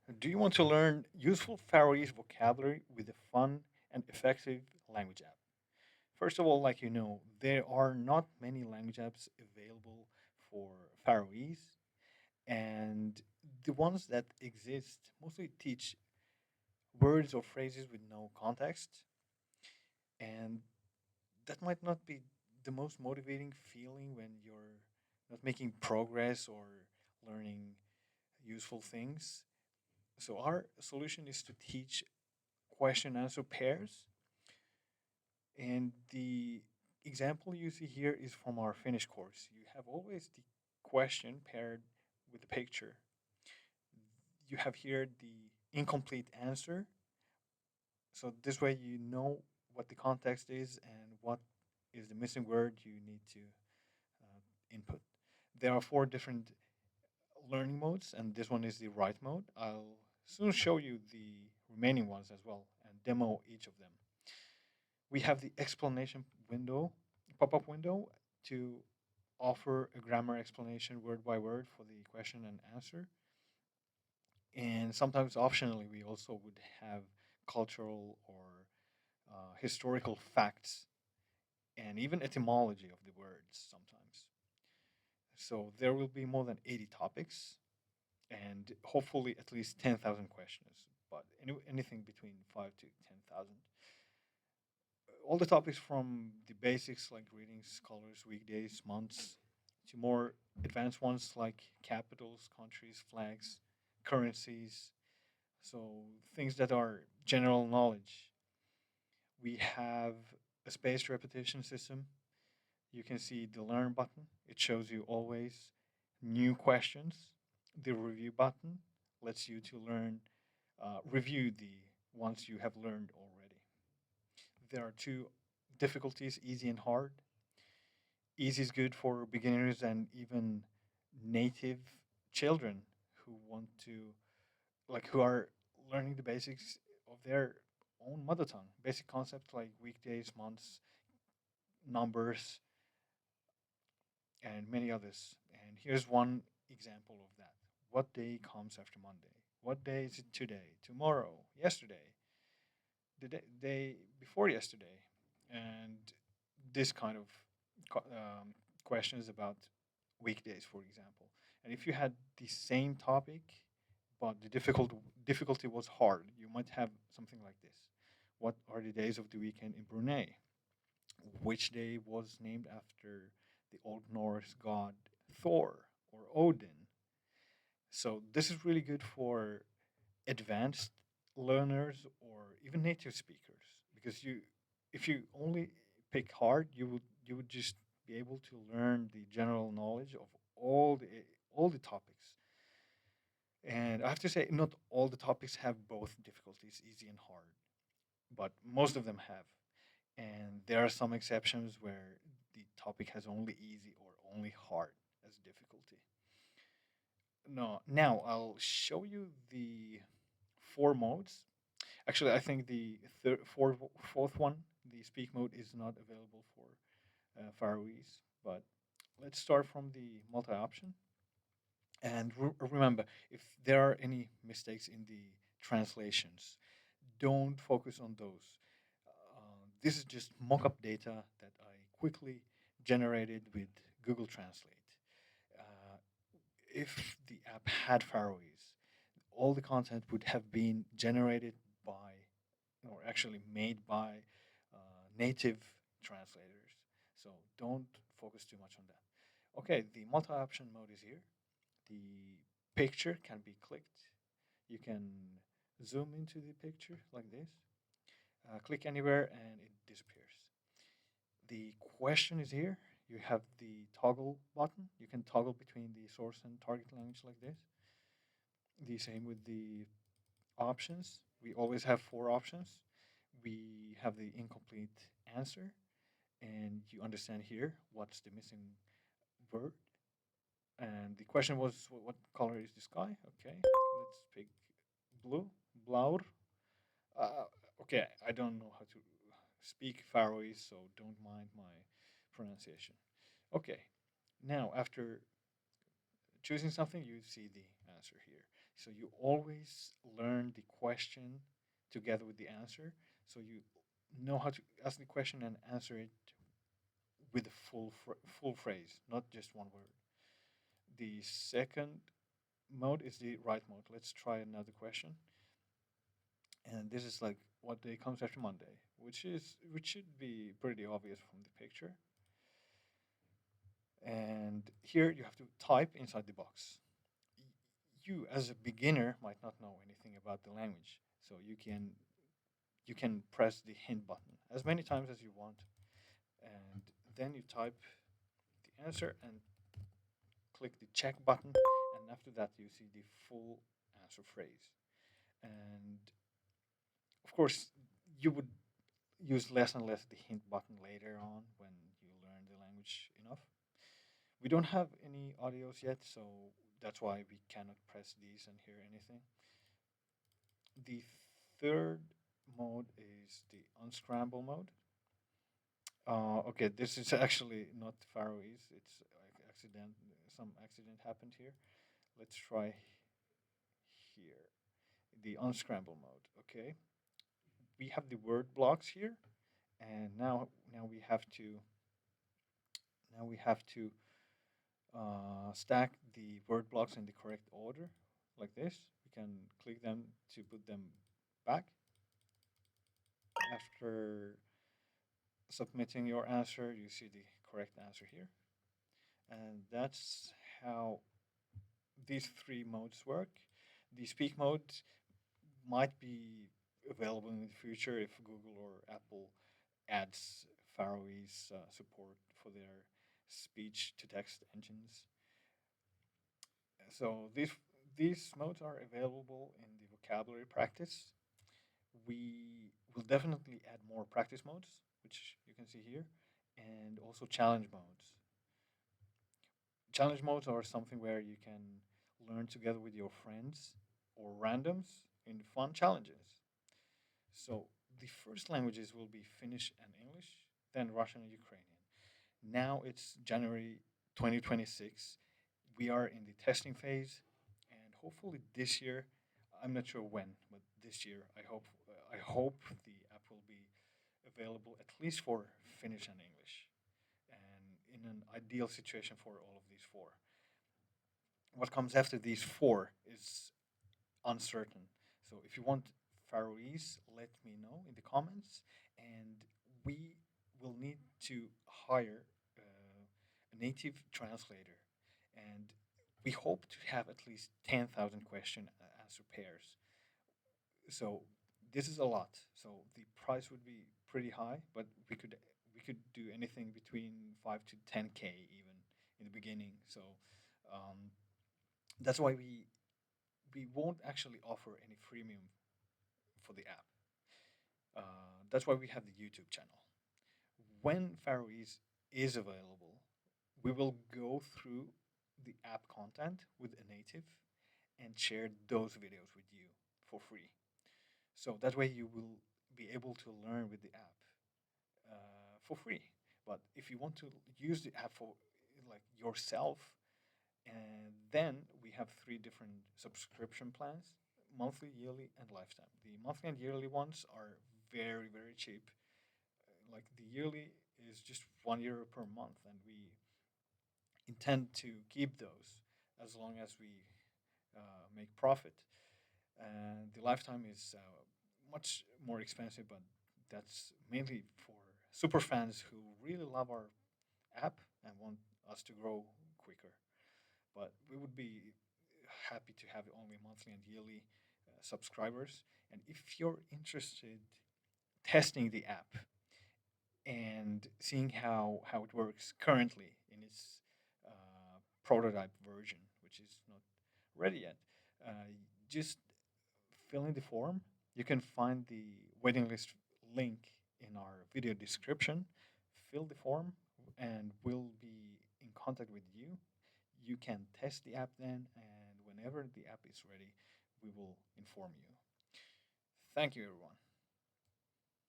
Do you want to learn useful Faroese vocabulary with a fun and effective language app? First of all, like you know, there are not many language apps available for Faroese, and the ones that exist mostly teach words or phrases with no context, and that might not be the most motivating feeling when you're not making progress or learning useful things. So our solution is to teach question answer pairs. And the example you see here is from our Finnish course. You have always the question paired with the picture. You have here the incomplete answer. So this way you know what the context is and what is the missing word you need to input. There are four different learning modes, and this one is the right mode. I'll soon show you the remaining ones as well and demo each of them. We have the explanation window, pop-up window to offer a grammar explanation word by word for the question and answer. And sometimes optionally, we also would have cultural or historical facts and even etymology of the words sometimes. So there will be more than 80 topics and hopefully at least 10,000 questions, but anything between 5 to 10,000. All the topics from the basics like readings, colors, weekdays, months, to more advanced ones like capitals, countries, flags, currencies. So things that are general knowledge. We have a spaced repetition system. You can see the learn button. It shows you always new questions. The review button lets you to learn, review the ones you have learned already. There are two difficulties, easy and hard. Easy is good for beginners and even native children who want to, like, who are learning the basics of their own mother tongue. Basic concepts like weekdays, months, numbers, and many others. And here's one example of that. What day comes after Monday? What day is it today? Tomorrow? Yesterday? The day before yesterday? And this kind of questions about weekdays, for example. And if you had the same topic, but the difficulty was hard, you might have something like this: what are the days of the weekend in Brunei? Which day was named after the Old Norse god Thor or Odin? So this is really good for advanced learners or even native speakers because if you only pick hard, you would just be able to learn the general knowledge of all the topics. And I have to say, not all the topics have both difficulties, easy and hard, but most of them have. And there are some exceptions where the topic has only easy or only hard as difficulty. No, now I'll show you the four modes. Actually, I think the fourth one, the speak mode, is not available for Faroese. But let's start from the multi option. And remember, if there are any mistakes in the translations, don't focus on those. This is just mock-up data that I quickly generated with Google Translate. Uh, if the app had Faroese, all the content would have been generated by, or actually made by, native translators. So don't focus too much on that. Okay, the multi-option mode is here. The picture can be clicked. You can zoom into the picture like this. Click anywhere and it disappears. The question is here. You have the toggle button. You can toggle between the source and target language like this. The same with the options. We always have four options. We have the incomplete answer, and you understand here what's the missing word. And the question was, what color is the sky? Okay, let's pick blue, blauer. Uh, okay, I don't know how to speak Faroese, so don't mind my pronunciation. Okay, now after choosing something, you see the answer here. So you always learn the question together with the answer. So you know how to ask the question and answer it with a full phrase, not just one word. The second mode is the right mode. Let's try another question. And this is like what day comes after Monday, which should be pretty obvious from the picture. And here you have to type inside the box. You as a beginner might not know anything about the language, so you can press the hint button as many times as you want, and then you type the answer and click the check button, and after that you see the full answer phrase. And of course, you would use less and less the hint button later on when you learn the language enough. We don't have any audios yet, so that's why we cannot press these and hear anything. The third mode is the unscramble mode. Okay, this is actually not Faroese. It's like accident. Some accident happened here. Let's try here. The unscramble mode. Okay, we have the word blocks here, and now we have to stack the word blocks in the correct order, like this. We can click them to put them back. After submitting your answer, you see the correct answer here. And that's how these three modes work. The speak mode might be available in the future if Google or Apple adds Faroese support for their speech to text engines. So these modes are available in the vocabulary practice. We will definitely add more practice modes, which you can see here, and also challenge modes. Challenge modes are something where you can learn together with your friends or randoms in fun challenges. So the first languages will be Finnish and English, then Russian and Ukrainian. Now it's January 2026. We are in the testing phase, and hopefully this year, I'm not sure when, but this year I hope the app will be available at least for Finnish and English, and in an ideal situation for all of these four. What comes after these four is uncertain. So if you want Faroese, let me know in the comments, and we will need to hire a native translator, and we hope to have at least 10,000 question answer pairs. So this is a lot. So the price would be pretty high, but we could do anything between 5 to 10K even in the beginning. So um, that's why we won't actually offer any freemium for the app. That's why we have the YouTube channel. When Faroese is available, we will go through the app content with a native and share those videos with you for free. So that way you will be able to learn with the app for free. But if you want to use the app for like yourself, and then we have three different subscription plans: monthly, yearly, and lifetime. The monthly and yearly ones are very, very cheap. Like the yearly is just €1 per month, and we intend to keep those as long as we make profit. And the lifetime is much more expensive, but that's mainly for super fans who really love our app and want us to grow quicker. But we would be happy to have only monthly and yearly subscribers. And if you're interested testing the app and seeing how it works currently in its prototype version, which is not ready yet, uh, just fill in the form. You can find the waiting list link in our video description. Fill the form, and we'll be in contact with you. You can test the app then, and whenever the app is ready, we will inform you. Thank you, everyone.